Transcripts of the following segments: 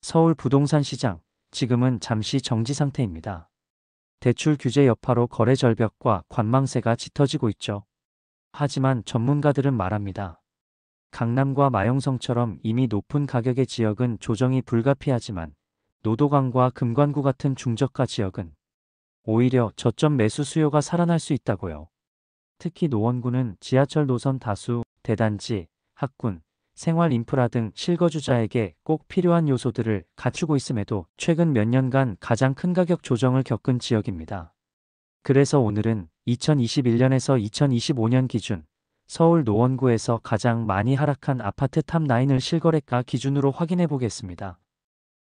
서울 부동산 시장, 지금은 잠시 정지 상태입니다. 대출 규제 여파로 거래 절벽과 관망세가 짙어지고 있죠. 하지만 전문가들은 말합니다. 강남과 마용성처럼 이미 높은 가격의 지역은 조정이 불가피하지만 노도강과 금관구 같은 중저가 지역은 오히려 저점 매수 수요가 살아날 수 있다고요. 특히 노원구는 지하철 노선 다수, 대단지, 학군, 생활 인프라 등 실거주자에게 꼭 필요한 요소들을 갖추고 있음에도 최근 몇 년간 가장 큰 가격 조정을 겪은 지역입니다. 그래서 오늘은 2021년에서 2025년 기준 서울 노원구에서 가장 많이 하락한 아파트 탑9을 실거래가 기준으로 확인해 보겠습니다.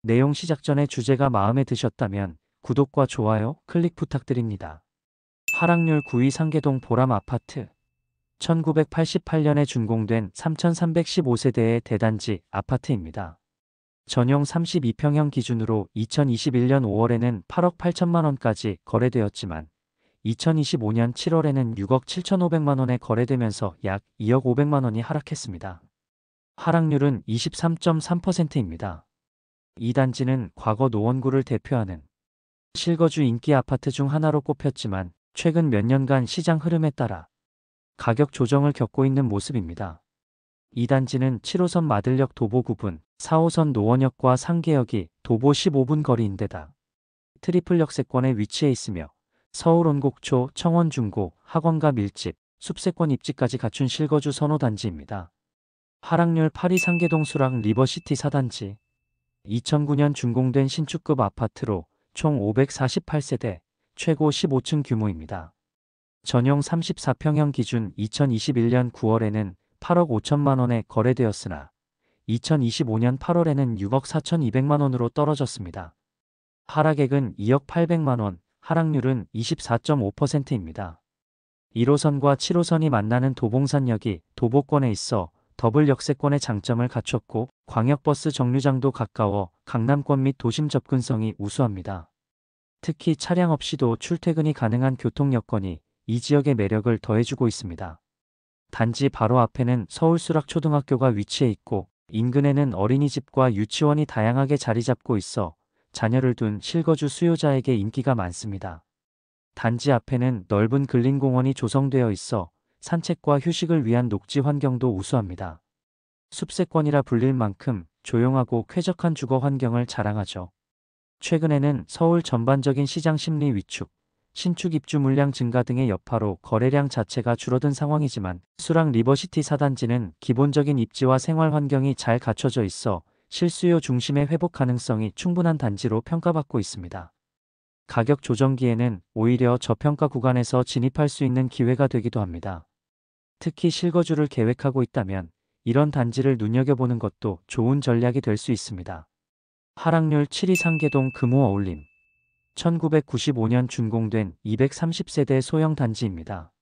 내용 시작 전에 주제가 마음에 드셨다면 구독과 좋아요, 클릭 부탁드립니다. 하락률 9위 상계동 보람 아파트. 1988년에 준공된 3315세대의 대단지 아파트입니다. 전용 32평형 기준으로 2021년 5월에는 8억 8천만 원까지 거래되었지만 2025년 7월에는 6억 7,500만 원에 거래되면서 약 2억 500만 원이 하락했습니다. 하락률은 23.3%입니다. 이 단지는 과거 노원구를 대표하는 실거주 인기 아파트 중 하나로 꼽혔지만 최근 몇 년간 시장 흐름에 따라 가격 조정을 겪고 있는 모습입니다. 이 단지는 7호선 마들역 도보 9분, 4호선 노원역과 상계역이 도보 15분 거리인데다 트리플 역세권에 위치해 있으며 서울 온곡초, 청원 중고, 학원가 밀집, 숲세권 입지까지 갖춘 실거주 선호 단지입니다. 하락률 8위 상계동 수락 리버시티 4단지. 2009년 준공된 신축급 아파트로 총 548세대, 최고 15층 규모입니다. 전용 34평형 기준 2021년 9월에는 8억 5천만 원에 거래되었으나 2025년 8월에는 6억 4,200만 원으로 떨어졌습니다. 하락액은 2억 800만 원, 하락률은 24.5%입니다. 1호선과 7호선이 만나는 도봉산역이 도보권에 있어 더블 역세권의 장점을 갖췄고 광역버스 정류장도 가까워 강남권 및 도심 접근성이 우수합니다. 특히 차량 없이도 출퇴근이 가능한 교통 여건이 이 지역의 매력을 더해주고 있습니다. 단지 바로 앞에는 서울수락초등학교가 위치해 있고 인근에는 어린이집과 유치원이 다양하게 자리 잡고 있어 자녀를 둔 실거주 수요자에게 인기가 많습니다. 단지 앞에는 넓은 근린공원이 조성되어 있어 산책과 휴식을 위한 녹지 환경도 우수합니다. 숲세권이라 불릴 만큼 조용하고 쾌적한 주거 환경을 자랑하죠. 최근에는 서울 전반적인 시장 심리 위축, 신축 입주 물량 증가 등의 여파로 거래량 자체가 줄어든 상황이지만 수락 리버시티 4단지는 기본적인 입지와 생활 환경이 잘 갖춰져 있어 실수요 중심의 회복 가능성이 충분한 단지로 평가받고 있습니다. 가격 조정기에는 오히려 저평가 구간에서 진입할 수 있는 기회가 되기도 합니다. 특히 실거주를 계획하고 있다면 이런 단지를 눈여겨보는 것도 좋은 전략이 될 수 있습니다. 하락률 7위 상계동 금호 어울림. 1995년 준공된 230세대 소형 단지입니다.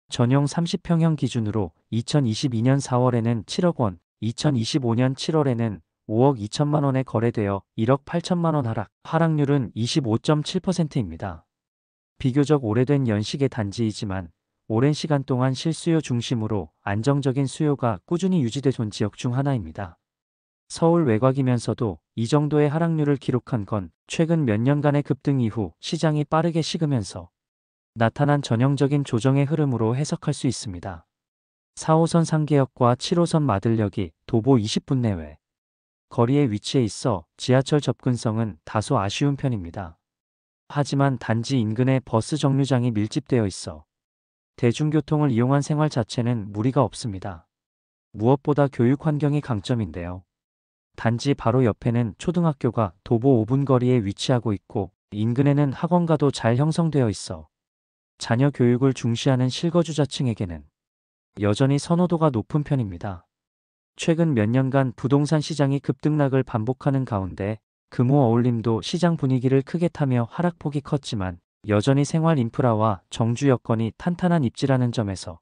전용 30평형 기준으로 2022년 4월에는 7억 원, 2025년 7월에는 5억 2천만 원에 거래되어 1억 8천만 원 하락, 하락률은 25.7%입니다. 비교적 오래된 연식의 단지이지만 오랜 시간 동안 실수요 중심으로 안정적인 수요가 꾸준히 유지되던 지역 중 하나입니다. 서울 외곽이면서도 이 정도의 하락률을 기록한 건 최근 몇 년간의 급등 이후 시장이 빠르게 식으면서 나타난 전형적인 조정의 흐름으로 해석할 수 있습니다. 4호선 상계역과 7호선 마들역이 도보 20분 내외 거리에 위치해 있어 지하철 접근성은 다소 아쉬운 편입니다. 하지만 단지 인근에 버스 정류장이 밀집되어 있어 대중교통을 이용한 생활 자체는 무리가 없습니다. 무엇보다 교육 환경이 강점인데요. 단지 바로 옆에는 초등학교가 도보 5분 거리에 위치하고 있고 인근에는 학원가도 잘 형성되어 있어 자녀 교육을 중시하는 실거주자층에게는 여전히 선호도가 높은 편입니다. 최근 몇 년간 부동산 시장이 급등락을 반복하는 가운데 금호 어울림도 시장 분위기를 크게 타며 하락폭이 컸지만 여전히 생활 인프라와 정주 여건이 탄탄한 입지라는 점에서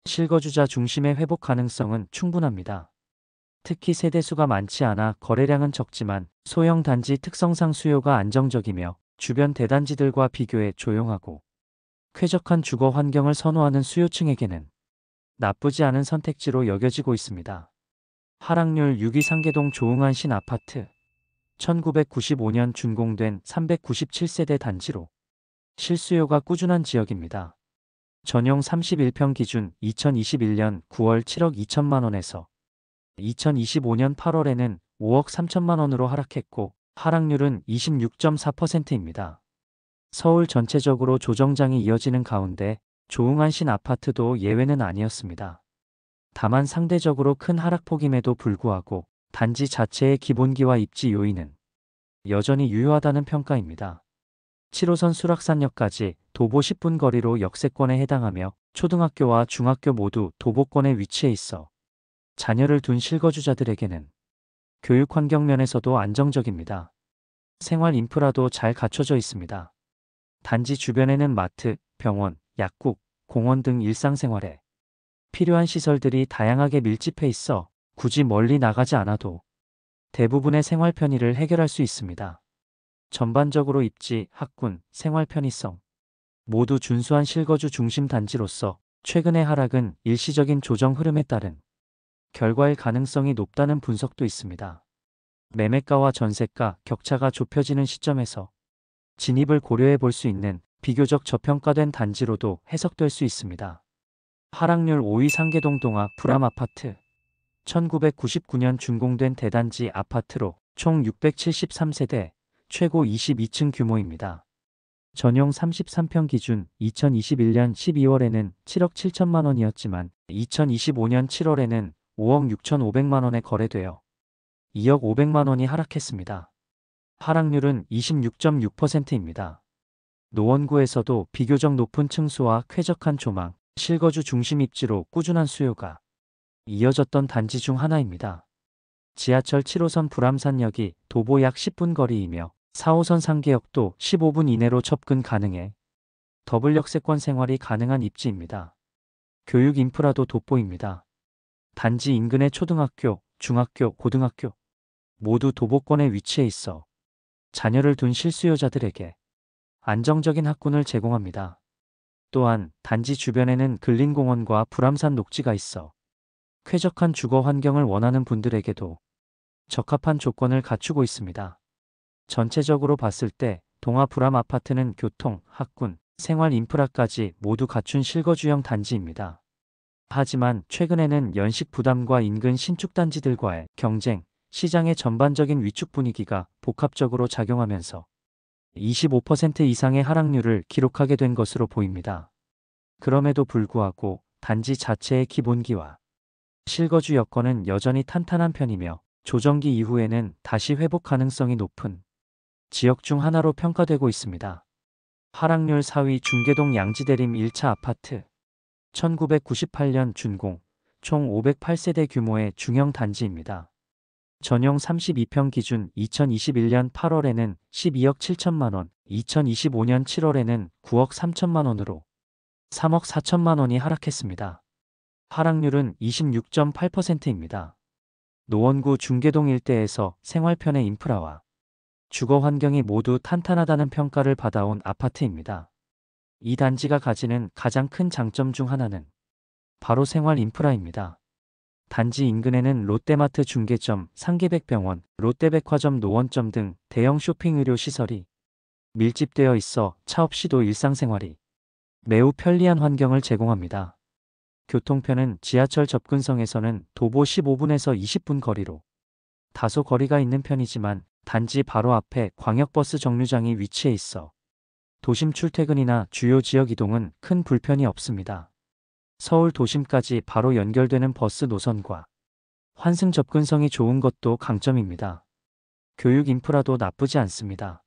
실거주자 중심의 회복 가능성은 충분합니다. 특히 세대수가 많지 않아 거래량은 적지만 소형 단지 특성상 수요가 안정적이며 주변 대단지들과 비교해 조용하고 쾌적한 주거 환경을 선호하는 수요층에게는 나쁘지 않은 선택지로 여겨지고 있습니다. 하락률 6위 상계동 조응한 신아파트. 1995년 준공된 397세대 단지로 실수요가 꾸준한 지역입니다. 전용 31평 기준 2021년 9월 7억 2천만 원에서 2025년 8월에는 5억 3천만 원으로 하락했고 하락률은 26.4%입니다. 서울 전체적으로 조정장이 이어지는 가운데 조응안신 아파트도 예외는 아니었습니다. 다만 상대적으로 큰 하락폭임에도 불구하고 단지 자체의 기본기와 입지 요인은 여전히 유효하다는 평가입니다. 7호선 수락산역까지 도보 10분 거리로 역세권에 해당하며 초등학교와 중학교 모두 도보권에 위치해 있어 자녀를 둔 실거주자들에게는 교육 환경 면에서도 안정적입니다. 생활 인프라도 잘 갖춰져 있습니다. 단지 주변에는 마트, 병원, 약국, 공원 등 일상생활에 필요한 시설들이 다양하게 밀집해 있어 굳이 멀리 나가지 않아도 대부분의 생활 편의를 해결할 수 있습니다. 전반적으로 입지, 학군, 생활 편의성 모두 준수한 실거주 중심 단지로서 최근의 하락은 일시적인 조정 흐름에 따른 결과일 가능성이 높다는 분석도 있습니다. 매매가와 전세가 격차가 좁혀지는 시점에서 진입을 고려해 볼 수 있는 비교적 저평가된 단지로도 해석될 수 있습니다. 하락률 5위 상계동 동아 불암아파트 1999년 준공된 대단지 아파트로 총 673세대 최고 22층 규모입니다. 전용 33평 기준 2021년 12월에는 7억 7천만 원이었지만 2025년 7월에는 5억 6,500만 원에 거래되어 2억 500만 원이 하락했습니다. 하락률은 26.6%입니다. 노원구에서도 비교적 높은 층수와 쾌적한 조망, 실거주 중심 입지로 꾸준한 수요가 이어졌던 단지 중 하나입니다. 지하철 7호선 불암산역이 도보 약 10분 거리이며 4호선 상계역도 15분 이내로 접근 가능해 더블 역세권 생활이 가능한 입지입니다. 교육 인프라도 돋보입니다. 단지 인근의 초등학교, 중학교, 고등학교 모두 도보권에 위치해 있어 자녀를 둔 실수요자들에게 안정적인 학군을 제공합니다. 또한 단지 주변에는 근린공원과 불암산 녹지가 있어 쾌적한 주거 환경을 원하는 분들에게도 적합한 조건을 갖추고 있습니다. 전체적으로 봤을 때 동아 불암 아파트는 교통, 학군, 생활 인프라까지 모두 갖춘 실거주형 단지입니다. 하지만 최근에는 연식 부담과 인근 신축 단지들과의 경쟁, 시장의 전반적인 위축 분위기가 복합적으로 작용하면서 25% 이상의 하락률을 기록하게 된 것으로 보입니다. 그럼에도 불구하고 단지 자체의 기본기와 실거주 여건은 여전히 탄탄한 편이며 조정기 이후에는 다시 회복 가능성이 높은 지역 중 하나로 평가되고 있습니다. 하락률 4위 중계동 양지대림 1차 아파트 1998년 준공, 총 508세대 규모의 중형 단지입니다. 전용 32평 기준 2021년 8월에는 12억 7천만 원, 2025년 7월에는 9억 3천만 원으로 3억 4천만 원이 하락했습니다. 하락률은 26.8%입니다. 노원구 중계동 일대에서 생활편의 인프라와 주거 환경이 모두 탄탄하다는 평가를 받아온 아파트입니다. 이 단지가 가지는 가장 큰 장점 중 하나는 바로 생활 인프라입니다. 단지 인근에는 롯데마트 중계점, 상계백병원, 롯데백화점 노원점 등 대형 쇼핑 의료 시설이 밀집되어 있어 차 없이도 일상생활이 매우 편리한 환경을 제공합니다. 교통편은 지하철 접근성에서는 도보 15분에서 20분 거리로 다소 거리가 있는 편이지만 단지 바로 앞에 광역버스 정류장이 위치해 있어 도심 출퇴근이나 주요 지역 이동은 큰 불편이 없습니다. 서울 도심까지 바로 연결되는 버스 노선과 환승 접근성이 좋은 것도 강점입니다. 교육 인프라도 나쁘지 않습니다.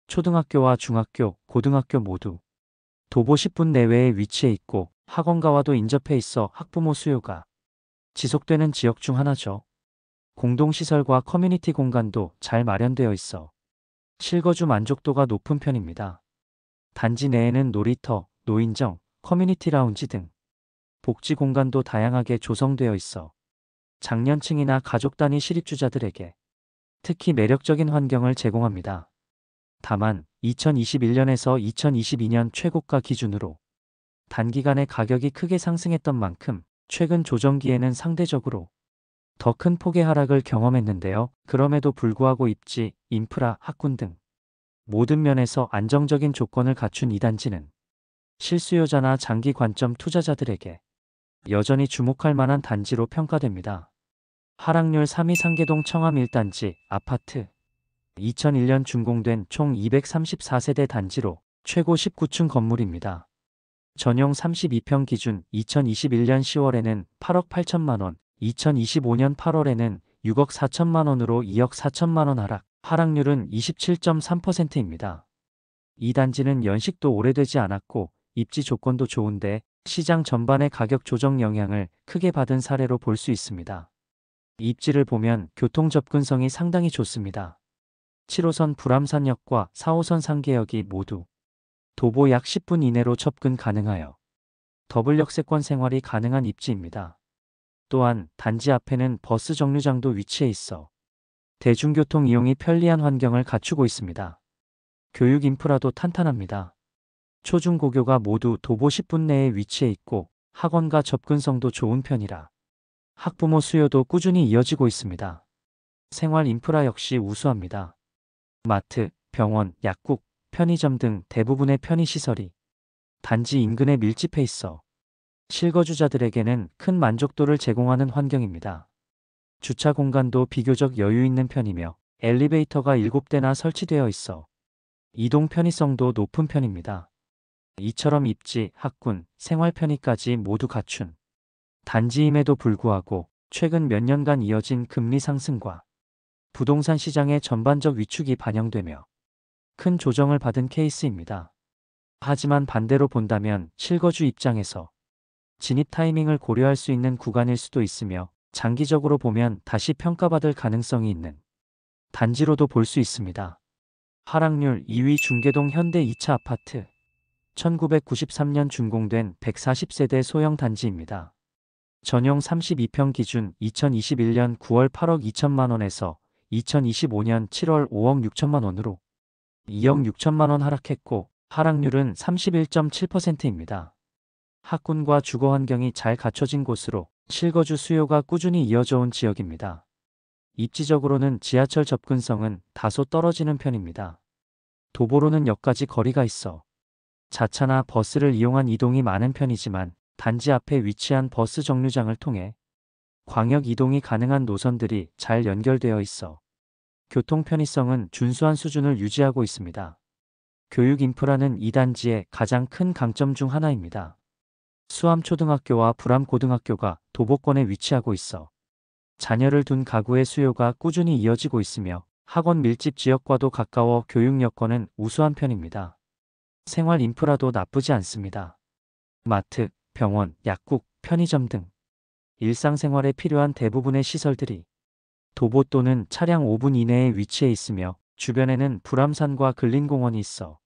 초등학교와 중학교, 고등학교 모두 도보 10분 내외에 위치해 있고 학원가와도 인접해 있어 학부모 수요가 지속되는 지역 중 하나죠. 공동시설과 커뮤니티 공간도 잘 마련되어 있어 실거주 만족도가 높은 편입니다. 단지 내에는 놀이터, 노인정, 커뮤니티 라운지 등 복지 공간도 다양하게 조성되어 있어 장년층이나 가족 단위 실입주자들에게 특히 매력적인 환경을 제공합니다. 다만 2021년에서 2022년 최고가 기준으로 단기간에 가격이 크게 상승했던 만큼 최근 조정기에는 상대적으로 더 큰 폭의 하락을 경험했는데요. 그럼에도 불구하고 입지, 인프라, 학군 등 모든 면에서 안정적인 조건을 갖춘 이 단지는 실수요자나 장기 관점 투자자들에게 여전히 주목할 만한 단지로 평가됩니다. 하락률 3위 상계동 청암 1단지 아파트 2001년 준공된 총 234세대 단지로 최고 19층 건물입니다. 전용 32평 기준 2021년 10월에는 8억 8천만 원, 2025년 8월에는 6억 4천만 원으로 2억 4천만 원 하락, 하락률은 27.3%입니다. 이 단지는 연식도 오래되지 않았고 입지 조건도 좋은데 시장 전반의 가격 조정 영향을 크게 받은 사례로 볼 수 있습니다. 입지를 보면 교통 접근성이 상당히 좋습니다. 7호선 불암산역과 4호선 상계역이 모두 도보 약 10분 이내로 접근 가능하여 더블 역세권 생활이 가능한 입지입니다. 또한 단지 앞에는 버스 정류장도 위치해 있어 대중교통 이용이 편리한 환경을 갖추고 있습니다. 교육 인프라도 탄탄합니다. 초중고교가 모두 도보 10분 내에 위치해 있고 학원과 접근성도 좋은 편이라 학부모 수요도 꾸준히 이어지고 있습니다. 생활 인프라 역시 우수합니다. 마트, 병원, 약국, 편의점 등 대부분의 편의시설이 단지 인근에 밀집해 있어 실거주자들에게는 큰 만족도를 제공하는 환경입니다. 주차 공간도 비교적 여유 있는 편이며 엘리베이터가 7대나 설치되어 있어 이동 편의성도 높은 편입니다. 이처럼 입지, 학군, 생활 편의까지 모두 갖춘 단지임에도 불구하고 최근 몇 년간 이어진 금리 상승과 부동산 시장의 전반적 위축이 반영되며 큰 조정을 받은 케이스입니다. 하지만 반대로 본다면 실거주 입장에서 진입 타이밍을 고려할 수 있는 구간일 수도 있으며 장기적으로 보면 다시 평가받을 가능성이 있는 단지로도 볼 수 있습니다. 하락률 2위 중계동 현대 2차 아파트 1993년 준공된 140세대 소형 단지입니다. 전용 32평 기준 2021년 9월 8억 2천만 원에서 2025년 7월 5억 6천만 원으로 2억 6천만 원 하락했고 하락률은 31.7%입니다. 학군과 주거 환경이 잘 갖춰진 곳으로 실거주 수요가 꾸준히 이어져 온 지역입니다. 입지적으로는 지하철 접근성은 다소 떨어지는 편입니다. 도보로는 역까지 거리가 있어 자차나 버스를 이용한 이동이 많은 편이지만 단지 앞에 위치한 버스 정류장을 통해 광역 이동이 가능한 노선들이 잘 연결되어 있어 교통 편의성은 준수한 수준을 유지하고 있습니다. 교육 인프라는 이 단지의 가장 큰 강점 중 하나입니다. 수암초등학교와 불암고등학교가 도보권에 위치하고 있어 자녀를 둔 가구의 수요가 꾸준히 이어지고 있으며 학원 밀집 지역과도 가까워 교육 여건은 우수한 편입니다. 생활 인프라도 나쁘지 않습니다. 마트, 병원, 약국, 편의점 등 일상생활에 필요한 대부분의 시설들이 도보 또는 차량 5분 이내에 위치해 있으며 주변에는 불암산과 근린공원이 있어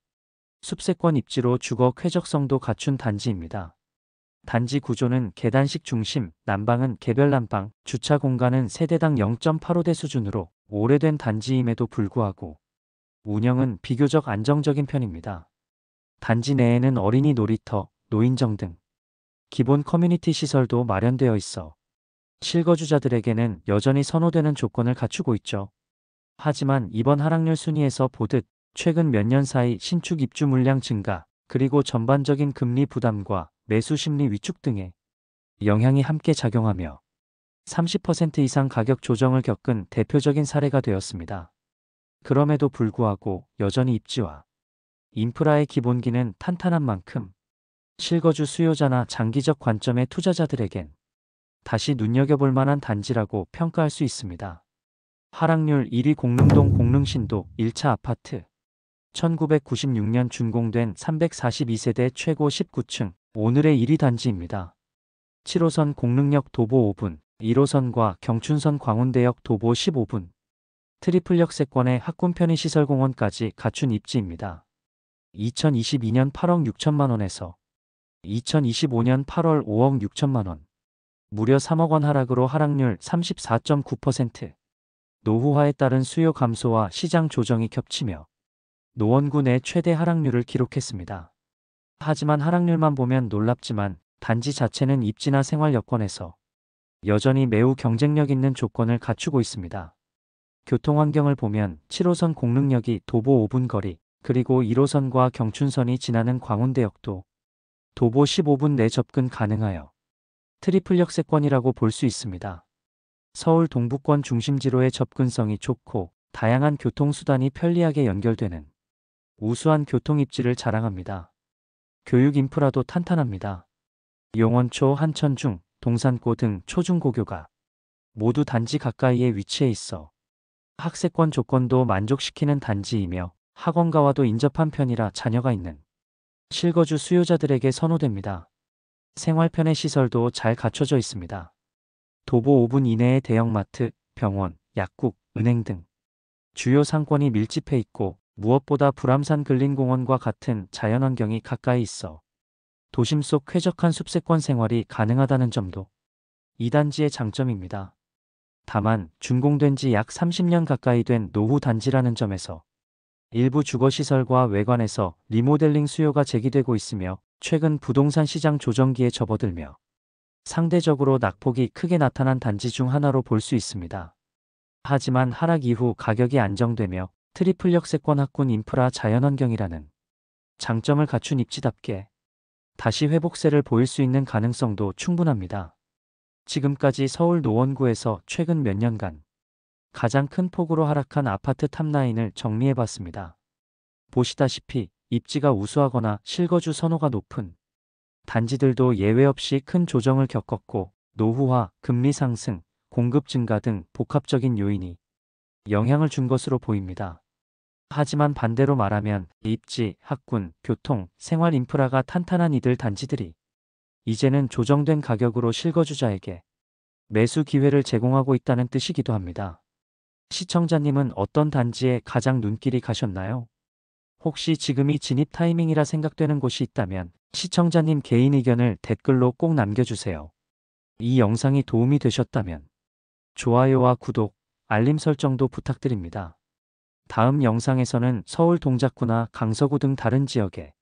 숲세권 입지로 주거 쾌적성도 갖춘 단지입니다. 단지 구조는 계단식 중심, 난방은 개별 난방, 주차 공간은 세대당 0.85대 수준으로 오래된 단지임에도 불구하고 운영은 비교적 안정적인 편입니다. 단지 내에는 어린이 놀이터, 노인정 등 기본 커뮤니티 시설도 마련되어 있어 실거주자들에게는 여전히 선호되는 조건을 갖추고 있죠. 하지만 이번 하락률 순위에서 보듯 최근 몇 년 사이 신축 입주 물량 증가, 그리고 전반적인 금리 부담과 매수 심리 위축 등의 영향이 함께 작용하며 30% 이상 가격 조정을 겪은 대표적인 사례가 되었습니다. 그럼에도 불구하고 여전히 입지와 인프라의 기본기는 탄탄한 만큼 실거주 수요자나 장기적 관점의 투자자들에겐 다시 눈여겨볼 만한 단지라고 평가할 수 있습니다. 하락률 1위 공릉동 공릉신도 1차 아파트 1996년 준공된 342세대 최고 19층 오늘의 1위 단지입니다. 7호선 공릉역 도보 5분, 1호선과 경춘선 광운대역 도보 15분, 트리플 역세권의 학군 편의시설공원까지 갖춘 입지입니다. 2022년 8억 6천만 원에서 2025년 8월 5억 6천만 원, 무려 3억 원 하락으로 하락률 34.9%, 노후화에 따른 수요 감소와 시장 조정이 겹치며 노원구 내 최대 하락률을 기록했습니다. 하지만 하락률만 보면 놀랍지만 단지 자체는 입지나 생활 여건에서 여전히 매우 경쟁력 있는 조건을 갖추고 있습니다. 교통 환경을 보면 7호선 공릉역이 도보 5분 거리, 그리고 1호선과 경춘선이 지나는 광운대역도 도보 15분 내 접근 가능하여 트리플 역세권이라고 볼 수 있습니다. 서울 동부권 중심지로의 접근성이 좋고 다양한 교통수단이 편리하게 연결되는 우수한 교통 입지를 자랑합니다. 교육 인프라도 탄탄합니다. 용원초, 한천중, 동산고 등 초중고교가 모두 단지 가까이에 위치해 있어 학세권 조건도 만족시키는 단지이며 학원가와도 인접한 편이라 자녀가 있는 실거주 수요자들에게 선호됩니다. 생활편의 시설도 잘 갖춰져 있습니다. 도보 5분 이내의 대형마트, 병원, 약국, 은행 등 주요 상권이 밀집해 있고 무엇보다 불암산 근린공원과 같은 자연환경이 가까이 있어 도심 속 쾌적한 숲세권 생활이 가능하다는 점도 이 단지의 장점입니다. 다만 준공된 지 약 30년 가까이 된 노후 단지라는 점에서 일부 주거시설과 외관에서 리모델링 수요가 제기되고 있으며 최근 부동산 시장 조정기에 접어들며 상대적으로 낙폭이 크게 나타난 단지 중 하나로 볼 수 있습니다. 하지만 하락 이후 가격이 안정되며 트리플 역세권 학군 인프라 자연환경이라는 장점을 갖춘 입지답게 다시 회복세를 보일 수 있는 가능성도 충분합니다. 지금까지 서울 노원구에서 최근 몇 년간 가장 큰 폭으로 하락한 아파트 탑9을 정리해봤습니다. 보시다시피 입지가 우수하거나 실거주 선호가 높은 단지들도 예외 없이 큰 조정을 겪었고 노후화, 금리 상승, 공급 증가 등 복합적인 요인이 영향을 준 것으로 보입니다. 하지만 반대로 말하면 입지, 학군, 교통, 생활 인프라가 탄탄한 이들 단지들이 이제는 조정된 가격으로 실거주자에게 매수 기회를 제공하고 있다는 뜻이기도 합니다. 시청자님은 어떤 단지에 가장 눈길이 가셨나요? 혹시 지금이 진입 타이밍이라 생각되는 곳이 있다면 시청자님 개인 의견을 댓글로 꼭 남겨주세요. 이 영상이 도움이 되셨다면 좋아요와 구독, 알림 설정도 부탁드립니다. 다음 영상에서는 서울 동작구나 강서구 등 다른 지역의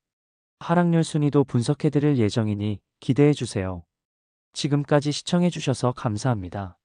하락률 순위도 분석해드릴 예정이니 기대해주세요. 지금까지 시청해주셔서 감사합니다.